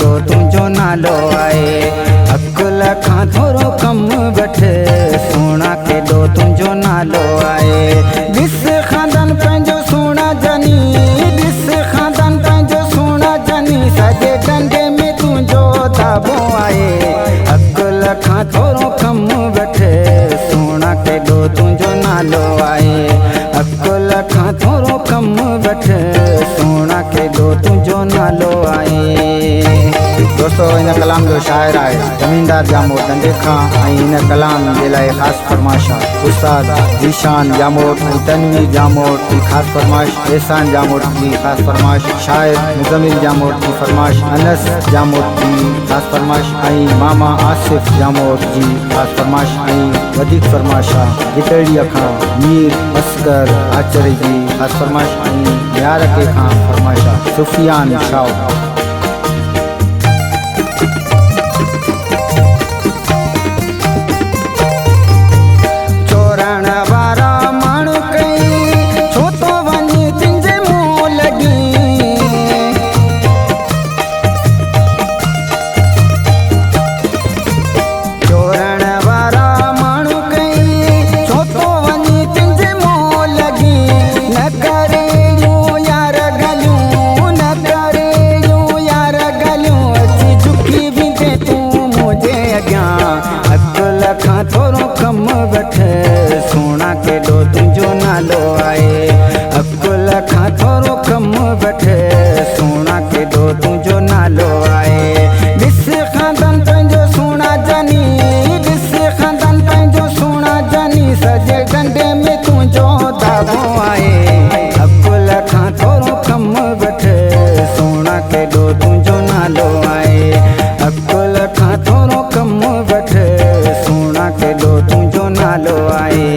केॾो तुंहिंजो नालो आहे। अकुल खां थोरो कमु वठि सोना केॾो तुंहिंजो नालो आहे। ॾिस खानदान पंहिंजो सोना जनी, ॾिस खानदान पंहिंजो सोना जनी, सॼे डंडे में तुंहिंजो दाबो आहे। अकुल खां थोरो कमु वठि सोना केॾो तुंहिंजो नालो आहे। अकुल खां थोरो कमु वठि सोना केॾो तुंहिंजो नालो आहे। दोस्तों इन कलाम जो शाइर आहे ज़मींदार जामोद नंढे खां ऐं इन कलाम जे लाइ ख़ासि फरमाइश आहे उस्ताद ज़ीशान जामोद ऐं तनवीर जामोद जी ख़ासि फरमाइश, एहसान जामोद जी ख़ासि फरमाइश, शाइर मुज़म्मिल जामोद जी फरमाइश, अनस जामोद जी ख़ासि फरमाइश ऐं मामा आसिफ जामोद जी ख़ासि फरमाइश ऐं वधीक फरमाइश आहे गिदड़ीअ खां मीर असगर आचरी जी ख़ासि फरमाइश ऐं यारके खां फरमाइश आहे सुफियान शाह। थोरो कमु वठि सोना केॾो तुंहिंजो नालो आहे। अकुल खां थोरो कमु वठि सोना केॾो तुंहिंजो नालो आहे। ॾिस खानदान पंहिंजो सोना जनी, ॾिस खानदान पंहिंजो सोना जनी, सॼे डंडे में तुंहिंजो दाबो आहे। अकुल खां थोरो कमु वठि सोना केॾो तुंहिंजो नालो आहे। अकुल खां थोरो कमु वठि सोना केॾो तुंहिंजो नालो आहे।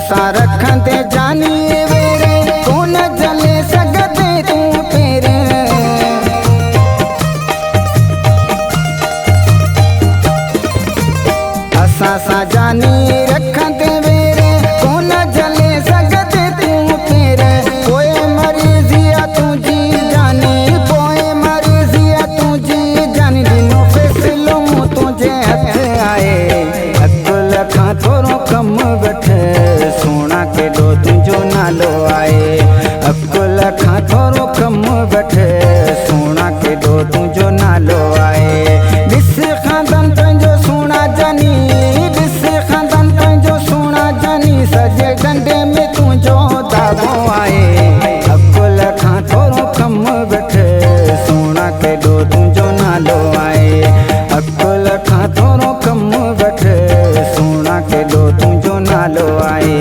सां रखंदे जानी वेरे कोन जले सघंदे तूं तेरे। असां सां जानी रखंदे वेरे कोन जले सघंदे तूं तेरे। पोइ मरीज़िया तुंहिंजी जानी, पोइ मरीज़िया तुंहिंजी जानी, ॾिनो फ़ैसिलो मूं तुंहिंजे हथ आहे। अकुल खां थोरो कमु वठि सोना केॾो तुंहिंजो नालो आहे। अकुल खां थोरो कमु वठि सोना केॾो तुंहिंजो नालो आहे। ॾिस खानदान पंहिंजो सोना जनी, ॾिस खानदान पंहिंजो सोना जनी, सॼे डंडे में तुंहिंजो दाबो आहे। अकुल खां थोरो कमु वठि सोना केॾो तुंहिंजो नालो आहे। अकुल खां थोरो कमु वठि सोना केॾो तुंहिंजो नालो आहे।